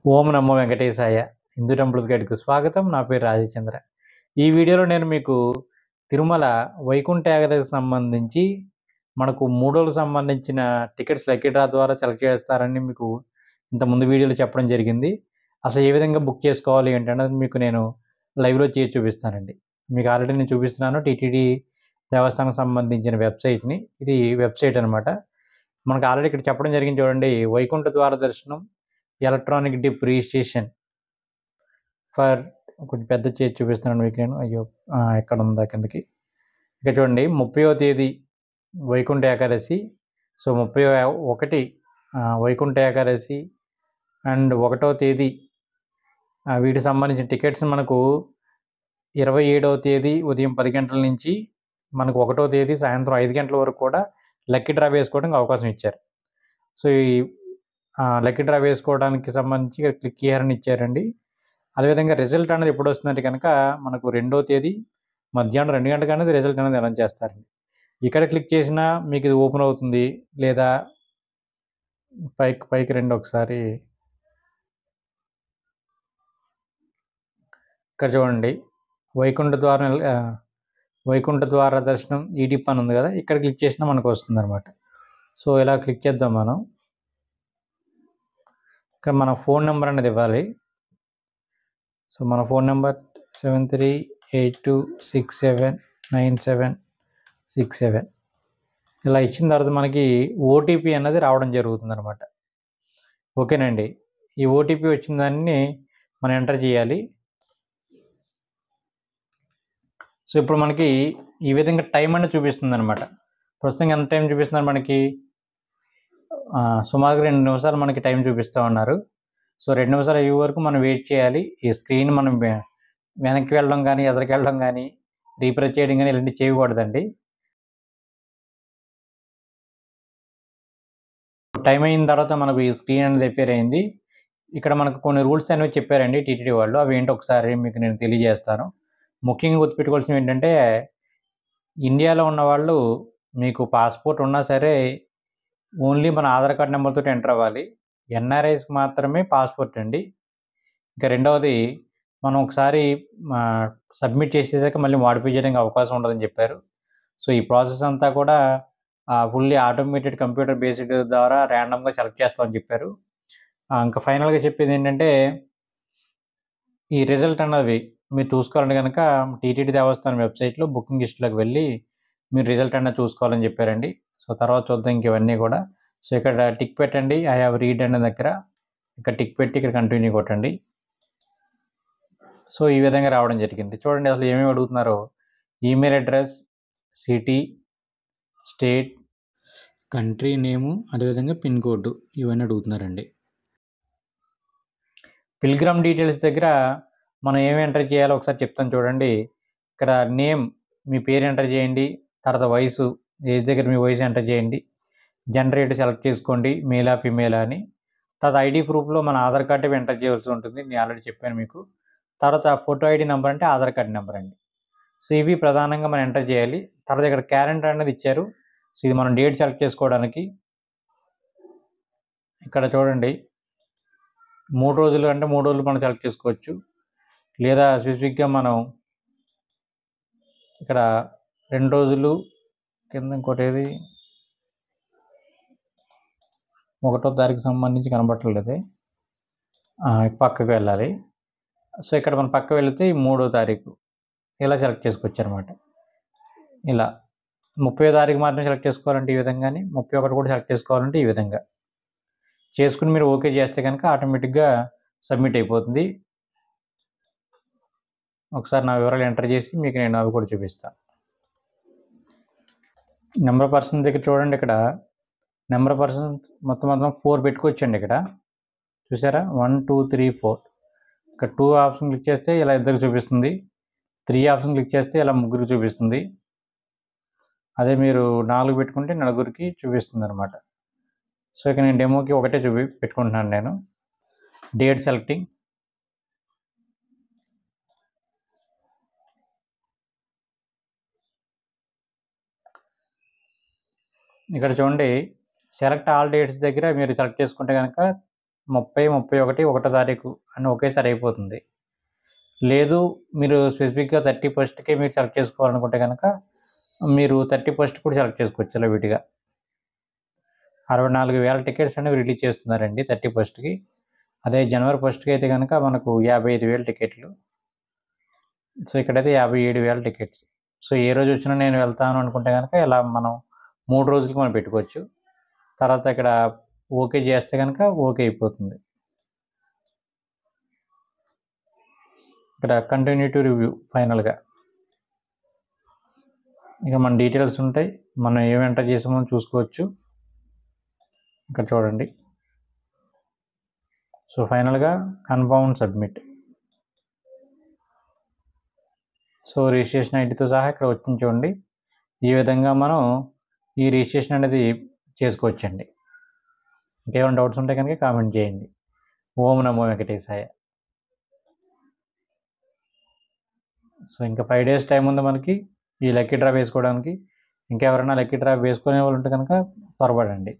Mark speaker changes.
Speaker 1: ఓం నమో వెంకటేశాయ. Hindu temples గైడ్‌కు స్వాగతం. నా పేరు రాజచంద్ర. ఈ వీడియోలో నేను మీకు తిరుమల వైకుంఠ ఏకాదశికి సంబంధించి మనకు 3 రోజులకు సంబంధించిన టికెట్స్ లక్కీ డ్రా ద్వారా సెలెక్ట్ చేస్తారని మీకు ఇంతకుముందు వీడియోలో చెప్పడం జరిగింది. అసలు ఏ విధంగా బుక్ చేసుకోవాలి ఏంటన్నది మీకు నేను లైవ్‌లో చేసి చూపిస్తానండి. మీకు ఆల్రెడీ నేను చూపిస్తున్నాను టీటీడీ దేవస్థానం సంబంధించిన వెబ్‌సైట్‌ని. ఇది వెబ్‌సైట్ అనమాట. మనకు ఆల్రెడీ ఇక్కడ చెప్పడం జరిగింది చూడండి. వైకుంఠ ద్వార దర్శనం ఎలక్ట్రానిక్ డిప్ రిజిస్ట్రేషన్ ఫర్ కొంచెం పెద్ద చేసి చూపిస్తున్నాను మీకు నేను. అయ్యో! ఎక్కడ ఉందా కిందకి. ఇక చూడండి 30వ తేదీ వైకుంఠ ఏకాదశి. సో 31 వైకుంఠ ఏకాదశి అండ్ 1వ తేదీ వీటికి సంబంధించిన టికెట్స్ మనకు 27వ తేదీ ఉదయం 10 గంటల నుంచి మనకు 1వ తేదీ సాయంత్రం 5 గంటల వరకు కూడా లక్కీ డ్రా వేసుకోవడానికి అవకాశం ఇచ్చారు. సో ఈ లక్కీ డ్రా వేసుకోవడానికి సంబంధించి ఇక్కడ క్లిక్ హియర్ అని ఇచ్చారండి. అదేవిధంగా రిజల్ట్ అనేది ఎప్పుడు వస్తుందంటే కనుక మనకు 2వ తేదీ మధ్యాహ్నం 2 గంటలకు అనేది రిజల్ట్ అనేది అనౌన్స్ చేస్తారండి. ఇక్కడ క్లిక్ చేసినా మీకు ఇది ఓపెన్ అవుతుంది. లేదా పైకి రండి ఒకసారి. ఇక్కడ చూడండి వైకుంఠ ద్వార దర్శనం ఈడిప్ అని ఉంది కదా, ఇక్కడ క్లిక్ చేసినా మనకు వస్తుందన్నమాట. సో ఇలా క్లిక్ చేద్దాం మనం. ఇక్కడ మన ఫోన్ నెంబర్ అనేది ఇవ్వాలి. సో మన ఫోన్ నెంబర్ 7382679767 ఇలా ఇచ్చిన తర్వాత మనకి ఓటీపీ అన్నది రావడం జరుగుతుందన్నమాట. ఓకేనండి. ఈ ఓటీపీ వచ్చిన దాన్ని మనం ఎంటర్ చేయాలి. సో ఇప్పుడు మనకి ఈ విధంగా టైం అనేది చూపిస్తుంది అనమాట. ప్రస్తుతం ఎంత టైం చూపిస్తున్నారు మనకి? సుమారుగా 2 నిమిషాలు మనకి టైం చూపిస్తూ ఉన్నారు. సో 2 నిమిషాలు అయ్యే వరకు మనం వెయిట్ చేయాలి. ఈ స్క్రీన్ మనం వెనక్కి వెళ్ళడం కానీ, ఎదరికి వెళ్ళడం కానీ, రీప్రెస్ చేయడం కానీ ఇలాంటివి చేయకూడదండి. టైం అయిన తర్వాత మనకు ఈ స్క్రీన్ అనేది అపియర్ అయింది. ఇక్కడ మనకు కొన్ని రూల్స్ అనేవి చెప్పారండి టీటీడీ వాళ్ళు. అవి ఏంటో ఒకసారి మీకు నేను తెలియజేస్తాను. ముఖ్యంగా గుర్తుపెట్టుకోవాల్సినవి ఏంటంటే, ఇండియాలో ఉన్నవాళ్ళు మీకు పాస్పోర్ట్ ఉన్నా సరే ఓన్లీ మన ఆధార్ కార్డ్ నెంబర్తో ఎంటర్ అవ్వాలి. ఎన్ఆర్ఐస్కి మాత్రమే పాస్పోర్ట్ అండి. ఇంకా రెండవది, మనం ఒకసారి సబ్మిట్ చేసేసాక మళ్ళీ మోడిఫై చేయడానికి అవకాశం ఉండదని చెప్పారు. సో ఈ ప్రాసెస్ అంతా కూడా ఫుల్లీ ఆటోమేటెడ్ కంప్యూటర్ బేస్డ్ ద్వారా ర్యాండమ్గా సెలెక్ట్ చేస్తామని చెప్పారు. ఇంకా ఫైనల్గా చెప్పేది ఏంటంటే, ఈ రిజల్ట్ అన్నది మీరు చూసుకోవాలంటే కనుక టీటీడీ దేవస్థానం వెబ్సైట్లో బుకింగ్ లిస్ట్లోకి వెళ్ళి మీరు రిజల్ట్ అన్నది చూసుకోవాలని చెప్పారండి. సో తర్వాత చూద్దాం ఇంక ఇవన్నీ కూడా. సో ఇక్కడ టిక్ పెట్టండి, ఐ హ్యావ్ రీడ్ అనే దగ్గర ఇక్కడ టిక్ పెట్టి ఇక్కడ కంటిన్యూ కొట్టండి. సో ఈ విధంగా రావడం జరిగింది. చూడండి అసలు ఏమేమి అడుగుతున్నారో. Email address, city, state, country name, అదేవిధంగా పిన్ కోడ్ ఇవన్నీ అడుగుతున్నారండి. పిల్గ్రమ్ డీటెయిల్స్ దగ్గర మనం ఏమి ఎంటర్ చేయాలో ఒకసారి చెప్తాను చూడండి. ఇక్కడ నేమ్ మీ పేరు ఎంటర్ చేయండి. తర్వాత వయసు, ఏజ్ దగ్గర మీ వయసు ఎంటర్ చేయండి. జెండర్ సెలెక్ట్ చేసుకోండి, మేలా ఫిమేలా అని. తర్వాత ఐడి ప్రూఫ్లో మన ఆధార్ కార్డు ఎంటర్ చేయవలసి ఉంటుంది. నేను ఆల్రెడీ చెప్పాను మీకు. తర్వాత ఫోటో ఐడి నెంబర్ అంటే ఆధార్ కార్డు నెంబర్ అండి. సో ఇవి ప్రధానంగా మనం ఎంటర్ చేయాలి. తర్వాత ఇక్కడ క్యాలెండర్ అనేది ఇచ్చారు. సో ఇది మనం డేట్ సెలెక్ట్ చేసుకోవడానికి. ఇక్కడ చూడండి 3 రోజులు అంటే 3 రోజులు మనం సెలెక్ట్ చేసుకోవచ్చు. లేదా స్పెసిఫిక్గా మనం ఇక్కడ 2 రోజులు కింద ఇంకోటి ఏది 1వ తారీఖు సంబంధించి కనబట్టలేదు, పక్కకు వెళ్ళాలి. సో ఇక్కడ మనం పక్క వెళితే 3వ తారీఖు ఇలా సెలెక్ట్ చేసుకోవచ్చు అనమాట. ఇలా 30వ తారీఖు మాత్రం సెలెక్ట్ చేసుకోవాలంటే ఈ విధంగాని, 31 కూడా సెలెక్ట్ చేసుకోవాలంటే ఈ విధంగా చేసుకుని మీరు ఓకే చేస్తే కనుక ఆటోమేటిక్గా సబ్మిట్ అయిపోతుంది. ఒకసారి నా వివరాలు ఎంటర్ చేసి మీకు నేను అవి కూడా చూపిస్తాను. నెంబర్ పర్సన్ దగ్గర చూడండి, ఇక్కడ నెంబర్ పర్సన్ మొత్తం 4 పెట్టుకోవచ్చండి. ఇక్కడ చూసారా 1 2 3 4. ఇక్కడ 2 ఆప్షన్ క్లిక్ చేస్తే ఇలా 2 చూపిస్తుంది. 3 ఆప్షన్ క్లిక్ చేస్తే ఇలా 3 చూపిస్తుంది. అదే మీరు 4 పెట్టుకుంటే 4కి చూపిస్తుంది అనమాట. సో ఇక నేను డెమోకి ఒకటే పెట్టుకుంటున్నాను నేను. Date selecting. ఇక్కడ చూడండి సెలెక్ట్ ఆల్ డేట్స్ దగ్గర మీరు సెలెక్ట్ చేసుకుంటే కనుక 30, 31 ఒకటో తారీఖు అని ఒకేసారి అయిపోతుంది. లేదు మీరు స్పెసిఫిక్‌గా 31కే మీరు సెలెక్ట్ చేసుకోవాలనుకుంటే గనక మీరు 31 కూడా సెలెక్ట్ చేసుకోవచ్చు ఇలా విడిగా. 64,000 టికెట్స్ అనేవి రిలీజ్ చేస్తున్నారండి 31కి. అదే జనవరి 1కి అయితే గనక మనకు 55,000 టికెట్లు. సో, ఇక్కడైతే 57,000 టికెట్స్. సో, ఏ రోజు వచ్చినా నేను వెళ్తాను అనుకుంటే గనక ఇలా మనం 3 రోజులకి మనం పెట్టుకోవచ్చు. తర్వాత ఇక్కడ ఓకే చేస్తే గనక ఓకే అయిపోతుంది. ఇక్కడ కంటిన్యూ టు రివ్యూ ఫైనల్‌గా. ఇక మన డీటెయిల్స్ ఉంటాయి. మనం ఏమి ఎంటర్ చేసామో చూసుకోవచ్చు. ఇక్కడ చూడండి. సో, ఫైనల్‌గా కన్ఫర్మ్ సబ్మిట్. సో, రిజిస్ట్రేషన్ ఐడీతో సహా ఇక్కడ వచ్చింది చూడండి. ఈ విధంగా మనం ఈ రిజిస్ట్రేషన్ అనేది చేసుకోవచ్చండి. ఇంకేమైనా డౌట్స్ ఉంటే కనుక కామెంట్ చేయండి. ఓం నమో వెంకటేశాయ. సో, ఇంకా 5 డేస్ టైం ఉంది మనకి ఈ లక్కీ డ్రా వేసుకోవడానికి. ఇంకెవరైనా లక్కీ డ్రా వేసుకునే వాళ్ళు ఉంటే కనుక త్వరపడండి.